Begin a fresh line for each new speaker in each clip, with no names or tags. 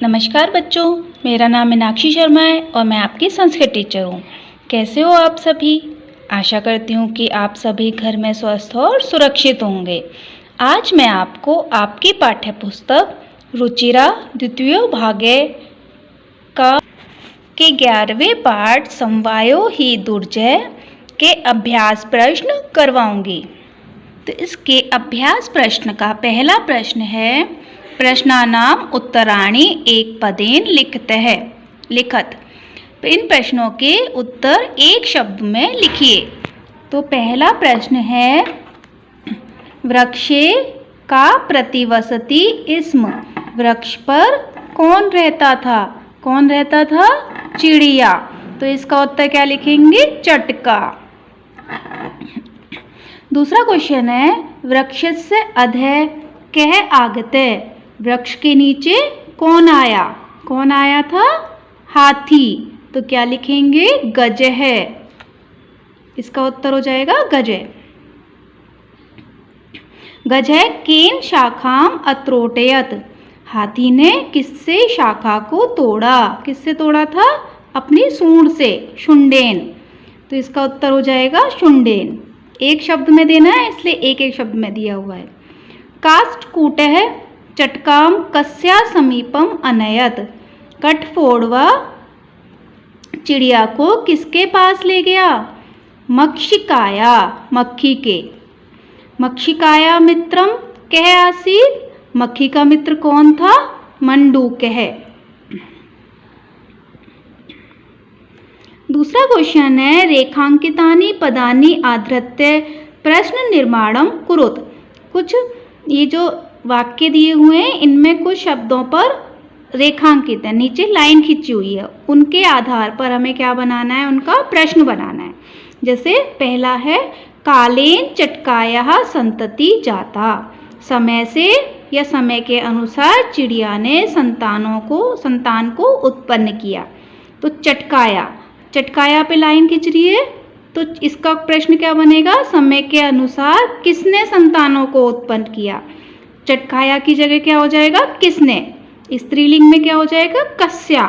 नमस्कार बच्चों, मेरा नाम मीनाक्षी शर्मा है और मैं आपकी संस्कृत टीचर हूँ। कैसे हो आप सभी? आशा करती हूँ कि आप सभी घर में स्वस्थ और सुरक्षित होंगे। आज मैं आपको आपकी पाठ्य पुस्तक रुचिरा द्वितीय भागे के 11वें पाठ समवायो ही दुर्जय के अभ्यास प्रश्न करवाऊंगी। तो इसके अभ्यास प्रश्न का पहला प्रश्न है, प्रश्नानाम उत्तराणि एक पदेन लिखत। तो इन प्रश्नों के उत्तर एक शब्द में लिखिए। तो पहला प्रश्न है, वृक्षे का प्रतिवसति स्म। वृक्ष पर कौन रहता था? कौन रहता था? चिड़िया। तो इसका उत्तर क्या लिखेंगे? चटका। दूसरा क्वेश्चन है, वृक्षस्य अधः कः आगते। वृक्ष के नीचे कौन आया? कौन आया था? हाथी। तो क्या लिखेंगे? गजः। इसका उत्तर हो जाएगा गजः। गजः केन शाखाम अत्रोटयत। हाथी ने किससे शाखा को तोड़ा? किससे तोड़ा था? अपनी सूंड से, शुंडेन। तो इसका उत्तर हो जाएगा शुंडेन। एक शब्द में देना है, इसलिए एक एक शब्द में दिया हुआ है। काष्ठकूटः चटकाम कस्या समीपम अनयत। कठफोड़वा चिड़िया को किसके पास ले गया? मक्षिकाया, मक्खी के। मक्षिकाया मित्रम कः आसीत्। मक्खी का मित्र कौन था? मंडूकः। दूसरा क्वेश्चन है, रेखांकितानि पदानि आधृत्य प्रश्न निर्माणम कुरुत। कुछ ये जो वाक्य दिए हुए हैं, इनमें कुछ शब्दों पर रेखांकित है, नीचे लाइन खींची हुई है। उनके आधार पर हमें क्या बनाना है? उनका प्रश्न बनाना है। जैसे पहला है, कालेन चटकाया संतति जाता। समय से या समय के अनुसार चिड़िया ने संतान को उत्पन्न किया। तो चटकाया, चटकाया पे लाइन खींच रही है, तो इसका प्रश्न क्या बनेगा? समय के अनुसार किसने संतानों को उत्पन्न किया? चटकाया की जगह क्या हो जाएगा? किसने। स्त्रीलिंग में क्या हो जाएगा? कस्या।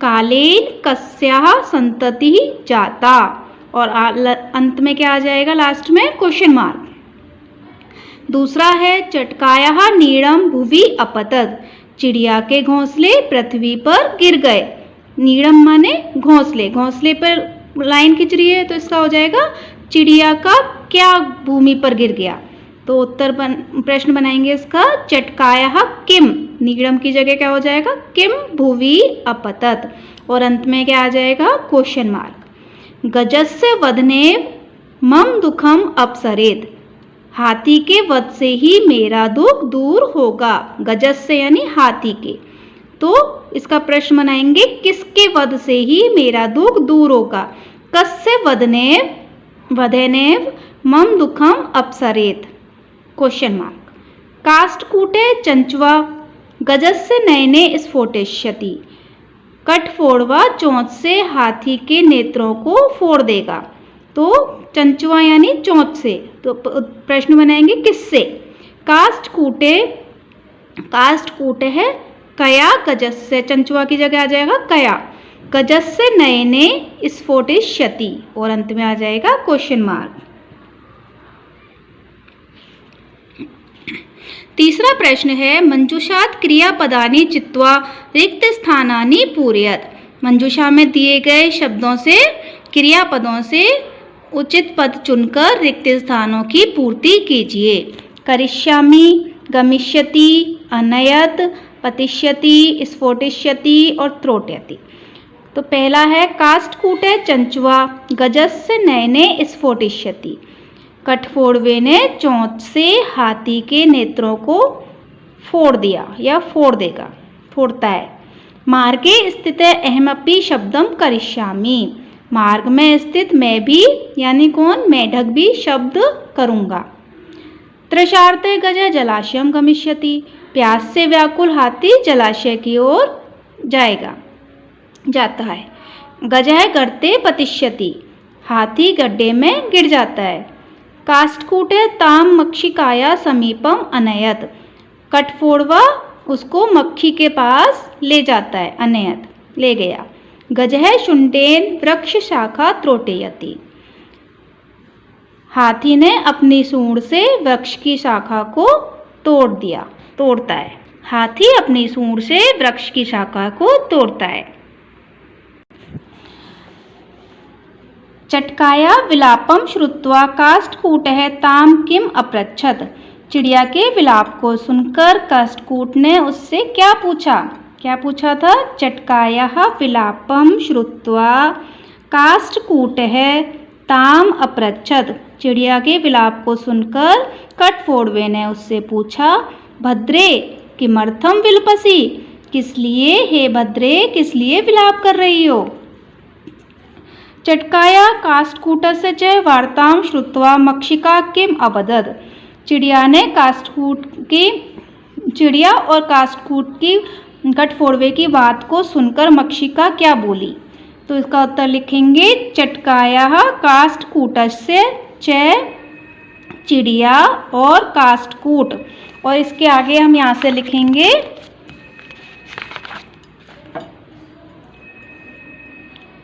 कालेन कस्या संतति जाता। और अंत में क्या आ जाएगा? लास्ट में क्वेश्चन मार्क। दूसरा है, चटकाया नीड़म भुवि अपतत। चिड़िया के घोंसले पृथ्वी पर गिर गए। नीड़म माने घोंसले, घोंसले पर लाइन खींच रही है, तो इसका हो जाएगा चिड़िया का क्या भूमि पर गिर गया। तो प्रश्न बनाएंगे इसका, चटकाया किम। नीड़म की जगह क्या हो जाएगा? किम भुवि अपतत। और अंत में क्या आ जाएगा? Question mark. गजस्य वधनेव मम दुखम अपसरेत। हाथी के वध से ही मेरा दुख दूर होगा। गजस्य यानी हाथी के। तो इसका प्रश्न बनाएंगे, किसके वध से ही मेरा दुख दूर होगा? कस्य वधनेव मम दुखम अपसरेत। Question mark. काष्ठकूटे चंचवा गजस्य नयने स्फोटिष्यति। कठफोड़वा चोंच से हाथी के नेत्रों को फोड़ देगा। तो चंचवा यानी चोंच से। तो प्रश्न बनाएंगे किससे? काष्ठकूटे है कया गजस्य। चंचुआ की जगह आ जाएगा कया। गजस्य नयने स्फोटिष्यति। और अंत में आ जाएगा क्वेश्चन मार्क। तीसरा प्रश्न है, मंजूषात क्रियापदानि चित्वा रिक्त स्थानानि पूरयत। मंजूषा में दिए गए शब्दों से, क्रियापदों से उचित पद चुनकर रिक्त स्थानों की पूर्ति कीजिए। करिष्यामि, गमिष्यति, अनयत, पतिष्यति, स्फोटिष्यति और त्रोटयति। तो पहला है, काष्ठकूटे चंचुआ गजस्य नयने स्फोटिष्यति। कठफोड़वे ने चोंच से हाथी के नेत्रों को फोड़ दिया या फोड़ देगा, फोड़ता है। मार्गे स्थित अहमपि शब्दम करिष्यामि। मार्ग में स्थित मैं भी यानी कौन? मेढक भी शब्द करूँगा। तृषार्ते गज जलाशयम गमिष्यति। प्यास से व्याकुल हाथी जलाशय की ओर जाता है। गजः गर्ते पतिष्यति। हाथी गड्ढे में गिर जाता है। काष्ठकूटे ताम मक्षिकाया समीपम अनयत। कठफोड़वा उसको मक्खी के पास ले जाता है, अनयत ले गया। गजः शुण्डेन वृक्ष शाखा त्रोटयति, हाथी ने अपनी सूंड से वृक्ष की शाखा को तोड़ दिया, तोड़ता है। हाथी अपनी सूंड से वृक्ष की शाखा को तोड़ता है। चटकाया विलापम श्रुत्वा काष्ठकूटः ताम किम अपृच्छत, चिड़िया के विलाप को सुनकर काष्ठकूट ने उससे क्या पूछा? क्या पूछा था? चटकाया विलापम श्रुत्वा काष्ठकूटः ताम अपृच्छत, चिड़िया के विलाप को सुनकर कठफोड़वे ने उससे पूछा, भद्रे किमर्थम विलपसी, किस लिए हे भद्रे, किस लिए विलाप कर रही हो? चटकाया काष्ठकूटस्य च वार्तां श्रुत्वा मक्षिका किम अवदत्, चिड़िया ने चिड़िया और काष्ठकूट की कठफोड़वे की बात को सुनकर मक्षिका क्या बोली? तो इसका उत्तर लिखेंगे चटकाया काष्ठकूटस्य च, चिड़िया और काष्ठकूट, और इसके आगे हम यहाँ से लिखेंगे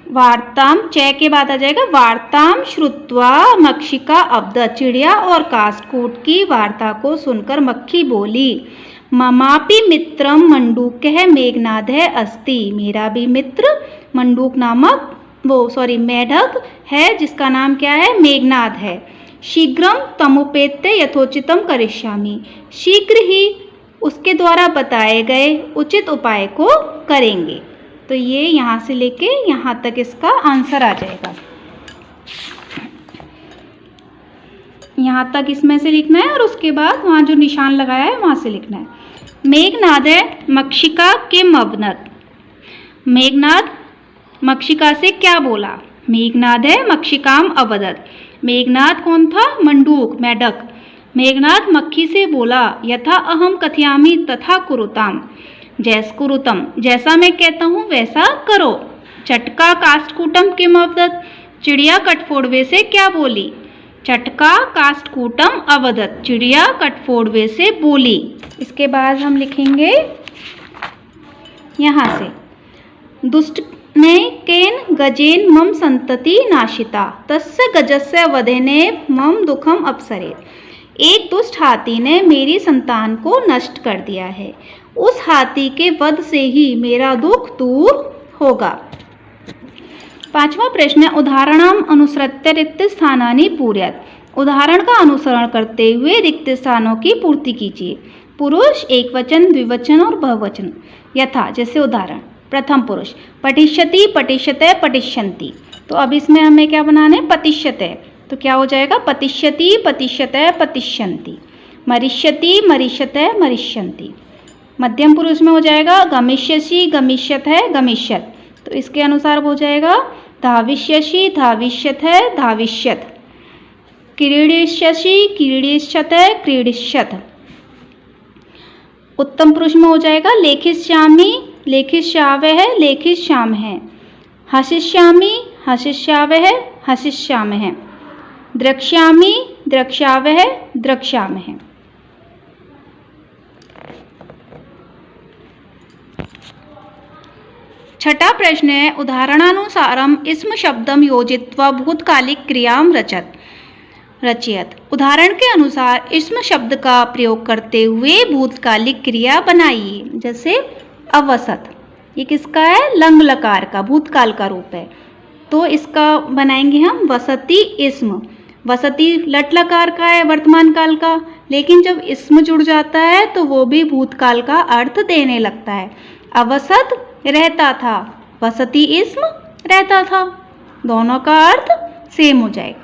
वार्ताम, च के बाद आ जाएगा वार्ताम श्रुत्वा मक्षिका अवदत्, चिड़िया और काष्ठकूट की वार्ता को सुनकर मक्खी बोली, ममापि मित्रम मंडूकः मेघनादः अस्ति, मेरा भी मित्र मंडूक नामक मेढक है जिसका नाम क्या है? मेघनाद है। शीघ्रम तमुपेत्य यथोचितम करिष्यामि, शीघ्र ही उसके द्वारा बताए गए उचित उपाय को करेंगे। तो ये यहाँ से लेके यहाँ तक इसका आंसर आ जाएगा। यहाँ तक इसमें से लिखना है और उसके बाद वहाँ जो निशान लगाया है वहाँ से लिखना है। मेघनाद मक्षिका किम अवदत्, मेघनाद मक्षिका से क्या बोला? मेघनाद मक्षिकाम अवदत्, मेघनाद कौन था? मंडूक, मेढक। मेघनाद मक्खी से बोला, यथा अहम कथयामि तथा कुरुताम, कुरुतम, जैसा मैं कहता हूँ वैसा करो। चटका काष्ठकूटम किम अवदत्, चिड़िया कठफोड़वे से क्या बोली? चटका काष्ठकूटम अवदत्, चिड़िया कठफोड़वे से बोली। इसके बाद हम लिखेंगे यहाँ से, दुष्ट ने केन गजेन मम संतति नाशिता, तस्य गजस्य वधेने मम दुखम अपसरे, एक दुष्ट हाथी ने मेरी संतान को नष्ट कर दिया है, उस हाथी के वध से ही मेरा दुख दूर होगा। पांचवा प्रश्न है, उदाहरणम अनुसृत्य रिक्त स्थानानि पूरयत, उदाहरण का अनुसरण करते हुए रिक्त स्थानों की पूर्ति कीजिए। पुरुष, एक वचन, द्विवचन और बहुवचन। यथा, जैसे उदाहरण, प्रथम पुरुष पठिष्यति, पठिष्यते, पठिष्यन्ति। तो अब इसमें हमें क्या बनाना है? पतिष्यते। तो क्या हो जाएगा? पतिष्यति, पतिष्यते, पतिष्यन्ति। मरिष्यति, मरिष्यते, मरिष्यन्ति। मध्यम पुरुष में हो जाएगा गमिष्यसि, गमिष्यते, गमिष्यत। तो इसके अनुसार हो जाएगा धाविष्यसि, धाविष्यते, धाविष्यत। क्रीडिष्यसि, क्रीडिष्यते, क्रीडिष्यत। उत्तम पुरुष में हो जाएगा लेखिष्यामि, लेखिष्यावः, लेखिष्यामः। हसिष्यामि, हसिष्यावः, हसिष्यामः। द्रक्ष्यामि, द्रक्ष्यावः, द्रक्ष्यामः। छठा प्रश्न है, उदाहरणानुसारम इस्म शब्दम योजित्वा भूतकालिक क्रियाम रचयत, उदाहरण के अनुसार इस्म शब्द का प्रयोग करते हुए भूतकालिक क्रिया बनाइए। जैसे अवसत, ये किसका है? लंग लकार का, भूतकाल का रूप है। तो इसका बनाएंगे हम वसति इस्म। वसति लट लकार का है, वर्तमान काल का, लेकिन जब इस्म जुड़ जाता है तो वो भी भूतकाल का अर्थ देने लगता है। अवसत रहता था, वसति इस्म रहता था, दोनों का अर्थ सेम हो जाएगा।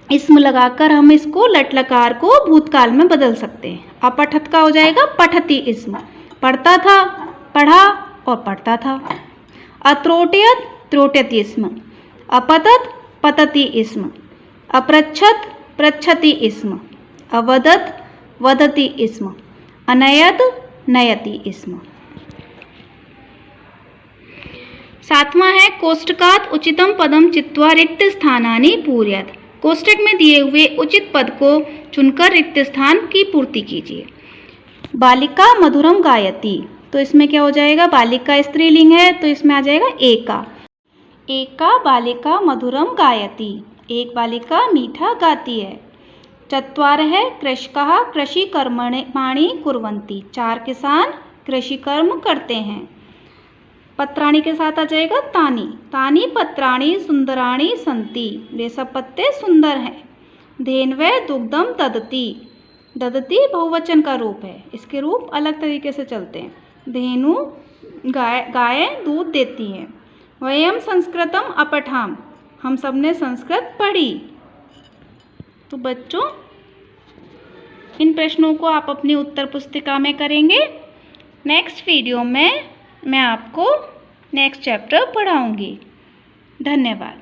इस्म लगाकर हम इसको लट लकार को भूतकाल में बदल सकते हैं। अपठत का हो जाएगा पठति इस्म, पढ़ता था, पढ़ा और पढ़ता था। अत्रोटयत, त्रोटयति इस्म। अपतत, पतति इस्म। अपृच्छत, पृच्छति इस्म। अवदत, वदति इस्म। अनयत, नयति इस्म। सातवां है, कोष्टकात् उचितम पदम चित्वा रिक्त स्थानानि पूरयत, कोष्टक में दिए हुए उचित पद को चुनकर रिक्त स्थान की पूर्ति कीजिए। बालिका मधुरम गायति, तो इसमें क्या हो जाएगा, बालिका स्त्रीलिंग है तो इसमें आ जाएगा एका। एका बालिका मधुरम गायति, एक बालिका मीठा गाती है। चत्वारः कृषकाः कृषिकर्माणि कुर्वन्ति, 4 किसान कृषि कर्म करते हैं। पत्राणि के साथ आ जाएगा तानि, तानि पत्राणि सुंदराणि सन्ति, वे सब पत्ते सुंदर हैं। धेन्वे दुग्धम ददति, ददति बहुवचन का रूप है, इसके रूप अलग तरीके से चलते हैं। धेनु गाय दूध देती है। वयम संस्कृतम अपठाम, हम सब ने संस्कृत पढ़ी। तो बच्चों इन प्रश्नों को आप अपनी उत्तर पुस्तिका में करेंगे। नेक्स्ट वीडियो में मैं आपको नेक्स्ट चैप्टर पढ़ाऊंगी। धन्यवाद।